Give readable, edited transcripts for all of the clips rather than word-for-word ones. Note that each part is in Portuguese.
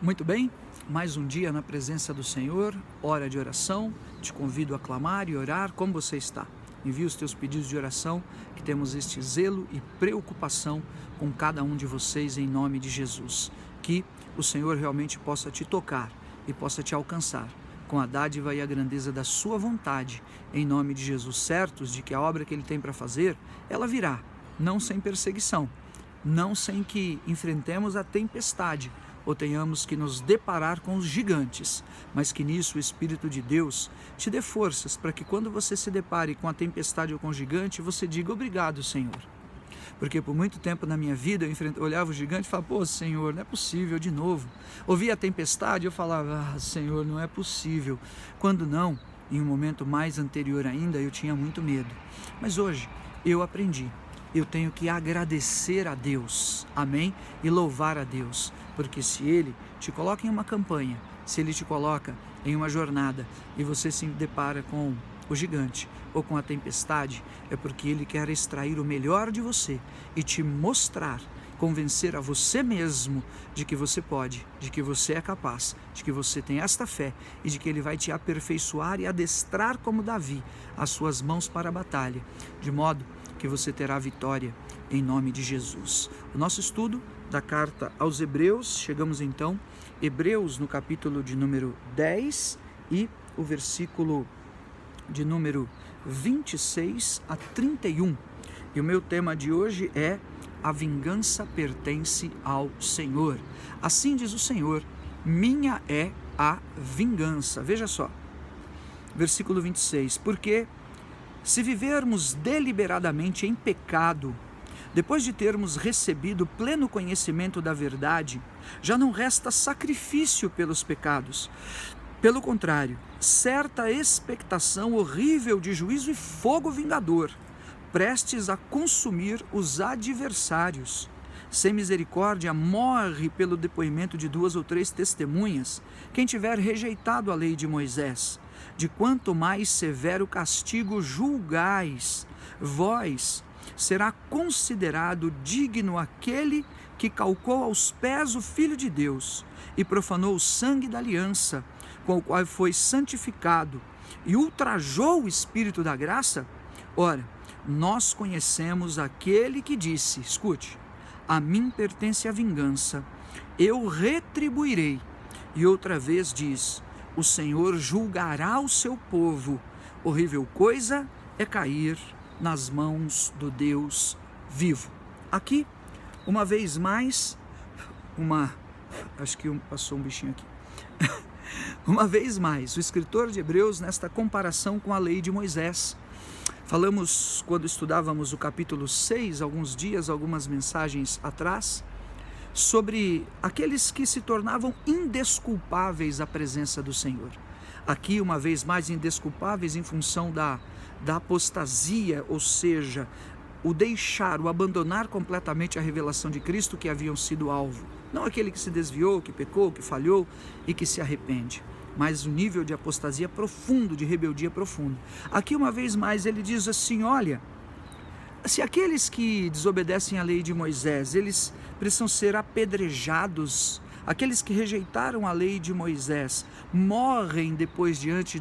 Muito bem, mais um dia na presença do Senhor, hora de oração. Te convido a clamar e orar. Como você está? Envie os teus pedidos de oração, que temos este zelo e preocupação com cada um de vocês em nome de Jesus. Que o Senhor realmente possa te tocar e possa te alcançar com a dádiva e a grandeza da sua vontade, em nome de Jesus, certos de que a obra que Ele tem para fazer, ela virá, não sem perseguição, não sem que enfrentemos a tempestade, ou tenhamos que nos deparar com os gigantes, mas que nisso o Espírito de Deus te dê forças para que quando você se depare com a tempestade ou com o gigante, você diga obrigado, Senhor. Porque por muito tempo na minha vida eu olhava o gigante e falava, pô, Senhor, não é possível, de novo. Ouvia a tempestade e eu falava, Senhor, não é possível. Quando não, em um momento mais anterior ainda, eu tinha muito medo. Mas hoje eu aprendi. Eu tenho que agradecer a Deus, amém? E louvar a Deus, porque se Ele te coloca em uma campanha, se Ele te coloca em uma jornada e você se depara com o gigante ou com a tempestade, é porque Ele quer extrair o melhor de você e te mostrar, convencer a você mesmo de que você pode, de que você é capaz, de que você tem esta fé e de que Ele vai te aperfeiçoar e adestrar como Davi as suas mãos para a batalha, de modo que você terá vitória em nome de Jesus. O nosso estudo da carta aos Hebreus, chegamos então, Hebreus no capítulo de número 10 e o versículo de número 26 a 31. E o meu tema de hoje é: a vingança pertence ao Senhor. Assim diz o Senhor, minha é a vingança. Veja só, versículo 26, porque se vivermos deliberadamente em pecado, depois de termos recebido pleno conhecimento da verdade, já não resta sacrifício pelos pecados. Pelo contrário, certa expectação horrível de juízo e fogo vingador, prestes a consumir os adversários. Sem misericórdia morre pelo depoimento de 2 ou 3 testemunhas quem tiver rejeitado a lei de Moisés. De quanto mais severo castigo julgais, vós será considerado digno aquele que calcou aos pés o Filho de Deus e profanou o sangue da aliança, com o qual foi santificado, e ultrajou o Espírito da graça? Ora, nós conhecemos aquele que disse, escute, a mim pertence a vingança, eu retribuirei. E outra vez diz, o Senhor julgará o seu povo. Horrível coisa é cair nas mãos do Deus vivo. Aqui, uma vez mais, passou um bichinho aqui. Uma vez mais, o escritor de Hebreus, nesta comparação com a lei de Moisés. Falamos, quando estudávamos o capítulo 6, algumas mensagens atrás, sobre aqueles que se tornavam indesculpáveis à presença do Senhor. Aqui, uma vez mais, indesculpáveis em função da apostasia, ou seja, o abandonar completamente a revelação de Cristo que haviam sido alvo. Não aquele que se desviou, que pecou, que falhou e que se arrepende, mas o nível de apostasia profundo, de rebeldia profunda. Aqui, uma vez mais, ele diz assim, olha, se aqueles que desobedecem à lei de Moisés, eles precisam ser apedrejados, aqueles que rejeitaram a lei de Moisés, morrem depois diante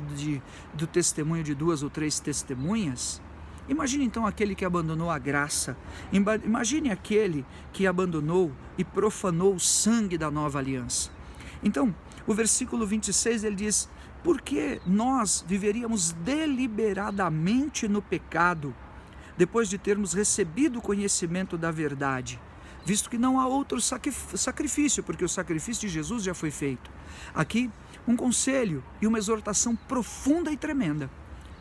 do testemunho de 2 ou 3 testemunhas, imagine então aquele que abandonou a graça, imagine aquele que abandonou e profanou o sangue da nova aliança. Então, o versículo 26 ele diz, porque nós viveríamos deliberadamente no pecado, depois de termos recebido o conhecimento da verdade, visto que não há outro sacrifício, porque o sacrifício de Jesus já foi feito. Aqui, um conselho e uma exortação profunda e tremenda,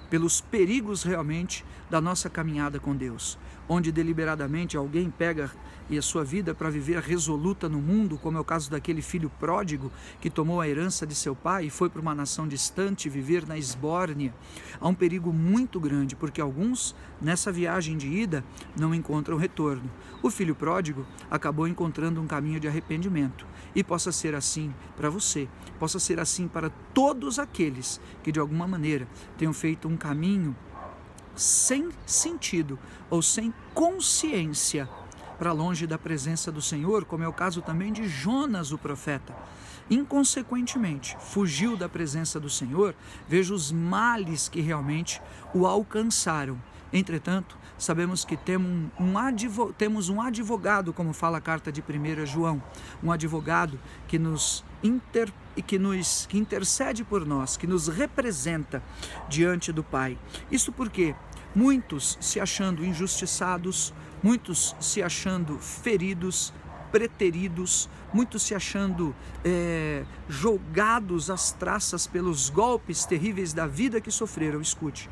pelos perigos realmente da nossa caminhada com Deus, onde deliberadamente alguém pega a sua vida para viver resoluta no mundo, como é o caso daquele filho pródigo que tomou a herança de seu pai e foi para uma nação distante viver na esbórnia. Há um perigo muito grande, porque alguns nessa viagem de ida não encontram retorno. O filho pródigo acabou encontrando um caminho de arrependimento, e possa ser assim para você, possa ser assim para todos aqueles que de alguma maneira tenham feito um caminho sem sentido ou sem consciência para longe da presença do Senhor, como é o caso também de Jonas, o profeta. Inconsequentemente, fugiu da presença do Senhor, veja os males que realmente o alcançaram. Entretanto, sabemos que temos um advogado, como fala a carta de 1 João, um advogado que que intercede por nós, que nos representa diante do Pai. Isso porque muitos se achando injustiçados, muitos se achando feridos, preteridos, muitos se achando jogados às traças pelos golpes terríveis da vida que sofreram. Escute,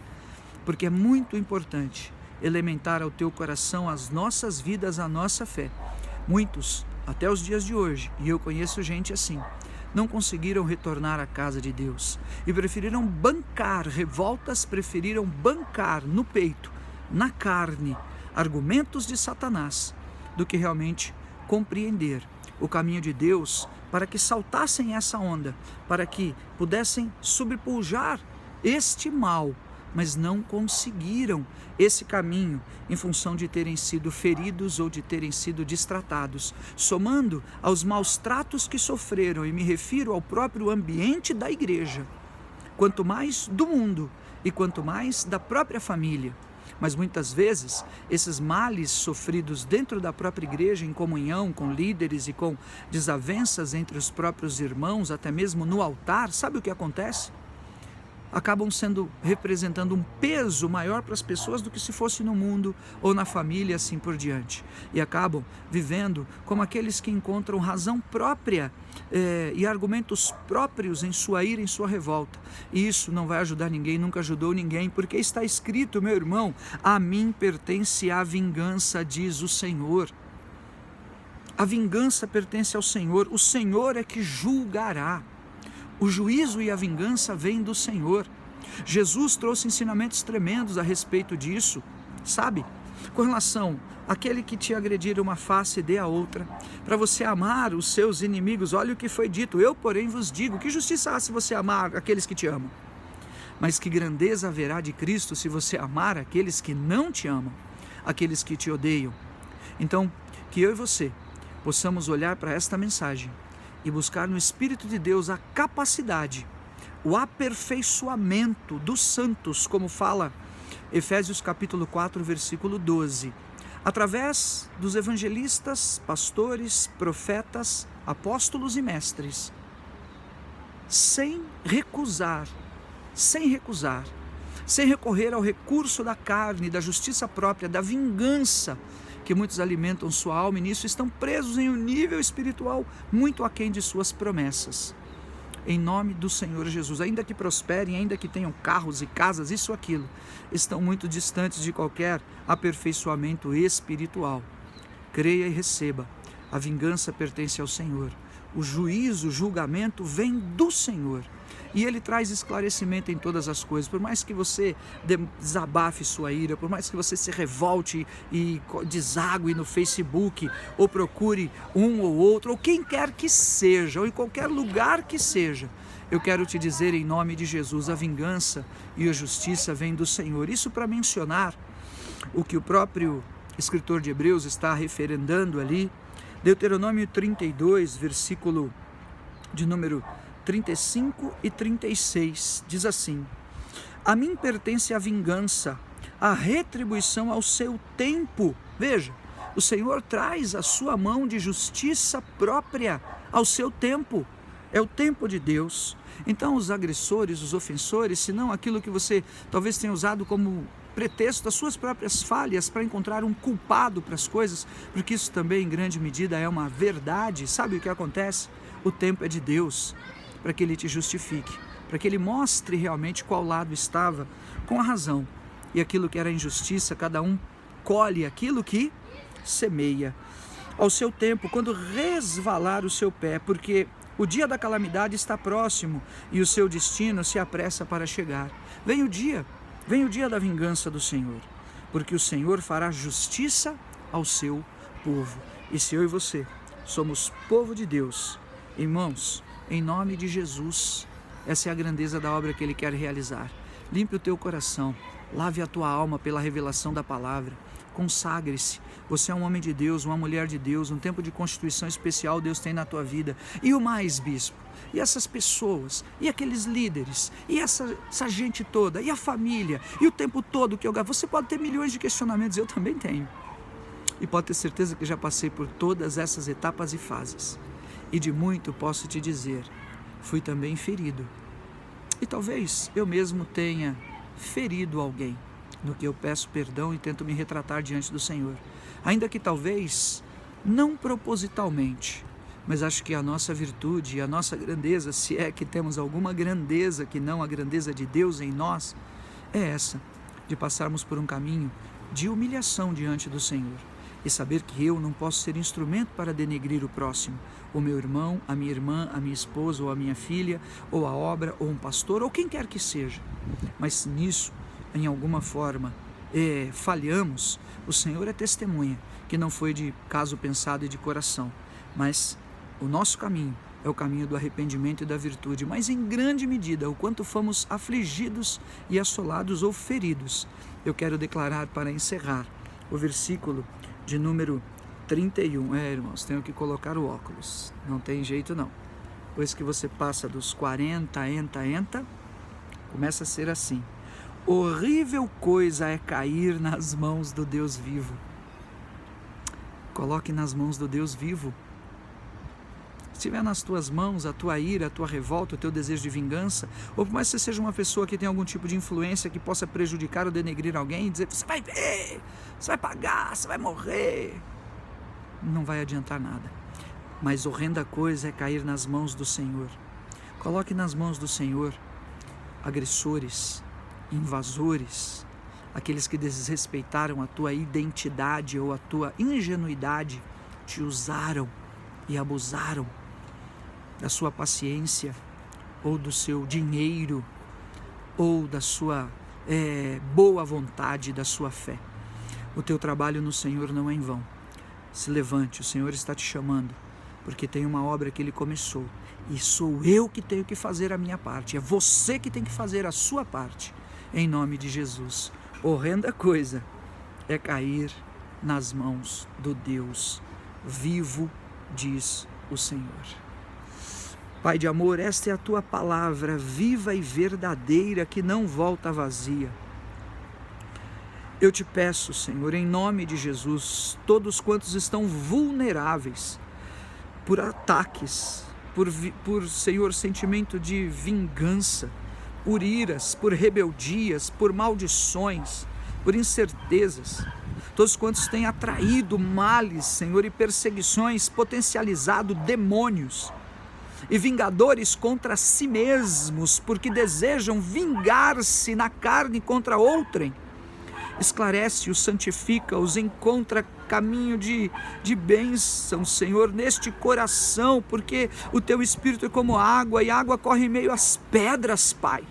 porque é muito importante elementar ao teu coração as nossas vidas, a nossa fé. Muitos, até os dias de hoje, e eu conheço gente assim, não conseguiram retornar à casa de Deus e preferiram bancar revoltas, preferiram bancar no peito, na carne, argumentos de Satanás, do que realmente compreender o caminho de Deus para que saltassem essa onda, para que pudessem sobrepujar este mal, mas não conseguiram esse caminho em função de terem sido feridos ou de terem sido destratados, somando aos maus tratos que sofreram, e me refiro ao próprio ambiente da igreja, quanto mais do mundo e quanto mais da própria família. Mas muitas vezes, esses males sofridos dentro da própria igreja, em comunhão com líderes e com desavenças entre os próprios irmãos, até mesmo no altar, sabe o que acontece? Acabam representando um peso maior para as pessoas do que se fosse no mundo ou na família, assim por diante. E acabam vivendo como aqueles que encontram razão própria e argumentos próprios em sua ira, em sua revolta. E isso não vai ajudar ninguém, nunca ajudou ninguém, porque está escrito, meu irmão, a mim pertence a vingança, diz o Senhor. A vingança pertence ao Senhor, o Senhor é que julgará. O juízo e a vingança vêm do Senhor. Jesus trouxe ensinamentos tremendos a respeito disso, sabe? Com relação àquele que te agredir uma face, dê a outra. Para você amar os seus inimigos, olha o que foi dito. Eu, porém, vos digo, que justiça há se você amar aqueles que te amam? Mas que grandeza haverá de Cristo se você amar aqueles que não te amam, aqueles que te odeiam. Então, que eu e você possamos olhar para esta mensagem e buscar no Espírito de Deus a capacidade, o aperfeiçoamento dos santos, como fala Efésios capítulo 4, versículo 12, através dos evangelistas, pastores, profetas, apóstolos e mestres, sem recusar, sem recorrer ao recurso da carne, da justiça própria, da vingança, que muitos alimentam sua alma e nisso estão presos em um nível espiritual muito aquém de suas promessas. Em nome do Senhor Jesus, ainda que prosperem, ainda que tenham carros e casas, isso ou aquilo, estão muito distantes de qualquer aperfeiçoamento espiritual. Creia e receba, a vingança pertence ao Senhor, o juízo, o julgamento vem do Senhor. E Ele traz esclarecimento em todas as coisas. Por mais que você desabafe sua ira, por mais que você se revolte e desague no Facebook, ou procure um ou outro, ou quem quer que seja, ou em qualquer lugar que seja, eu quero te dizer em nome de Jesus, a vingança e a justiça vêm do Senhor. Isso para mencionar o que o próprio escritor de Hebreus está referendando ali, Deuteronômio 32, versículo de número 35 e 36, diz assim: a mim pertence a vingança, a retribuição ao seu tempo. Veja, o Senhor traz a sua mão de justiça própria ao seu tempo, é o tempo de Deus. Então os agressores, os ofensores, se não aquilo que você talvez tenha usado como pretexto das suas próprias falhas para encontrar um culpado para as coisas, porque isso também em grande medida é uma verdade. Sabe o que acontece? O tempo é de Deus, para que Ele te justifique, para que Ele mostre realmente qual lado estava com a razão. E aquilo que era injustiça, cada um colhe aquilo que semeia. Ao seu tempo, quando resvalar o seu pé, porque o dia da calamidade está próximo e o seu destino se apressa para chegar. Vem o dia da vingança do Senhor, porque o Senhor fará justiça ao seu povo. E se eu e você somos povo de Deus, irmãos, em nome de Jesus, essa é a grandeza da obra que Ele quer realizar. Limpe o teu coração, lave a tua alma pela revelação da palavra, consagre-se. Você é um homem de Deus, uma mulher de Deus, um tempo de constituição especial Deus tem na tua vida. E o mais, bispo? E essas pessoas, e aqueles líderes, e essa gente toda, e a família, e o tempo todo que eu gasto. Você pode ter milhões de questionamentos, eu também tenho. E pode ter certeza que já passei por todas essas etapas e fases. E de muito posso te dizer, fui também ferido. E talvez eu mesmo tenha ferido alguém, no que eu peço perdão e tento me retratar diante do Senhor. Ainda que talvez não propositalmente, mas acho que a nossa virtude e a nossa grandeza, se é que temos alguma grandeza que não a grandeza de Deus em nós, é essa, de passarmos por um caminho de humilhação diante do Senhor e saber que eu não posso ser instrumento para denegrir o próximo, o meu irmão, a minha irmã, a minha esposa ou a minha filha, ou a obra, ou um pastor, ou quem quer que seja. Mas se nisso, em alguma forma, falhamos, o Senhor é testemunha que não foi de caso pensado e de coração, mas o nosso caminho é o caminho do arrependimento e da virtude, mas em grande medida, o quanto fomos afligidos e assolados ou feridos. Eu quero declarar para encerrar o versículo de número 31. Irmãos, tenho que colocar o óculos, não tem jeito não. Depois que você passa dos 40, começa a ser assim. Horrível coisa é cair nas mãos do Deus vivo. Coloque nas mãos do Deus vivo. Se estiver nas tuas mãos a tua ira, a tua revolta, o teu desejo de vingança, ou por mais que você seja uma pessoa que tem algum tipo de influência que possa prejudicar ou denegrir alguém e dizer, você vai ver, você vai pagar, você vai morrer, não vai adiantar nada. Mas horrenda coisa é cair nas mãos do Senhor. Coloque nas mãos do Senhor agressores, invasores, aqueles que desrespeitaram a tua identidade ou a tua ingenuidade, te usaram e abusaram da sua paciência, ou do seu dinheiro, ou da sua boa vontade, da sua fé. O teu trabalho no Senhor não é em vão. Se levante, o Senhor está te chamando, porque tem uma obra que Ele começou, e sou eu que tenho que fazer a minha parte, é você que tem que fazer a sua parte, em nome de Jesus. Horrenda coisa é cair nas mãos do Deus vivo, diz o Senhor. Pai de amor, esta é a tua palavra viva e verdadeira que não volta vazia. Eu te peço, Senhor, em nome de Jesus, todos quantos estão vulneráveis por ataques, por Senhor, sentimento de vingança, por iras, por rebeldias, por maldições, por incertezas, todos quantos têm atraído males, Senhor, e perseguições, potencializado demônios e vingadores contra si mesmos, porque desejam vingar-se na carne contra outrem. Esclarece-os, santifica-os, encontra caminho de bênção, Senhor, neste coração, porque o teu Espírito é como água, e a água corre em meio às pedras, Pai,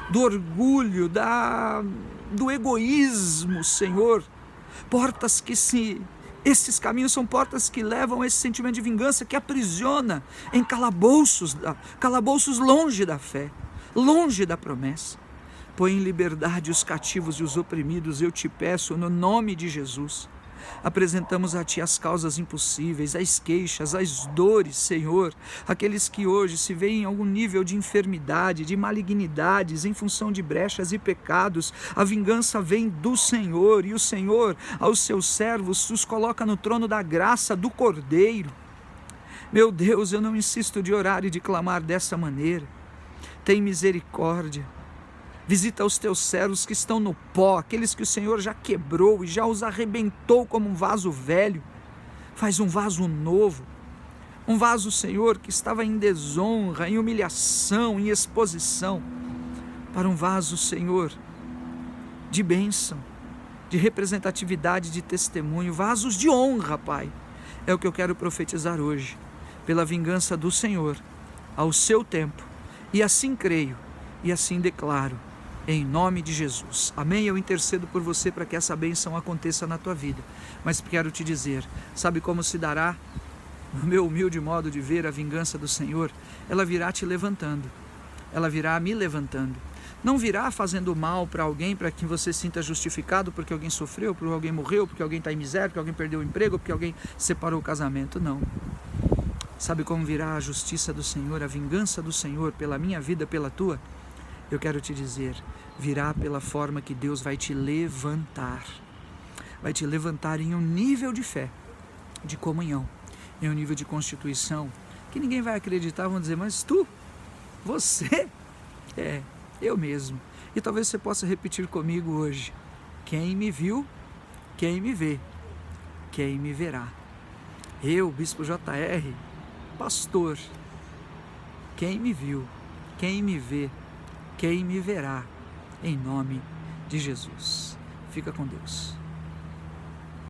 do orgulho, do egoísmo, Senhor, portas que esses caminhos são portas que levam a esse sentimento de vingança que aprisiona em calabouços longe da fé, longe da promessa. Põe em liberdade os cativos e os oprimidos, eu te peço, no nome de Jesus. Apresentamos a Ti as causas impossíveis, as queixas, as dores, Senhor, aqueles que hoje se veem em algum nível de enfermidade, de malignidades, em função de brechas e pecados. A vingança vem do Senhor, e o Senhor, aos seus servos, os coloca no trono da graça do Cordeiro. Meu Deus, eu não insisto de orar e de clamar dessa maneira. Tem misericórdia. Visita os teus servos que estão no pó, aqueles que o Senhor já quebrou e já os arrebentou como um vaso velho. Faz um vaso novo, um vaso, Senhor, que estava em desonra, em humilhação, em exposição, para um vaso, Senhor, de bênção, de representatividade, de testemunho, vasos de honra, Pai. É o que eu quero profetizar hoje, pela vingança do Senhor, ao seu tempo, e assim creio, e assim declaro, em nome de Jesus. Amém? Eu intercedo por você para que essa bênção aconteça na tua vida. Mas quero te dizer, sabe como se dará? No meu humilde modo de ver a vingança do Senhor, ela virá te levantando. Ela virá me levantando. Não virá fazendo mal para alguém para que você se sinta justificado porque alguém sofreu, porque alguém morreu, porque alguém está em miséria, porque alguém perdeu o emprego, porque alguém separou o casamento. Não. Sabe como virá a justiça do Senhor, a vingança do Senhor pela minha vida, pela tua? Eu quero te dizer, virá pela forma que Deus vai te levantar. Vai te levantar em um nível de fé, de comunhão, em um nível de constituição, que ninguém vai acreditar, vão dizer, mas tu, você, eu mesmo. E talvez você possa repetir comigo hoje, quem me viu, quem me vê, quem me verá. Eu, Bispo JR, pastor, quem me viu, quem me vê, quem me verá, em nome de Jesus. Fica com Deus.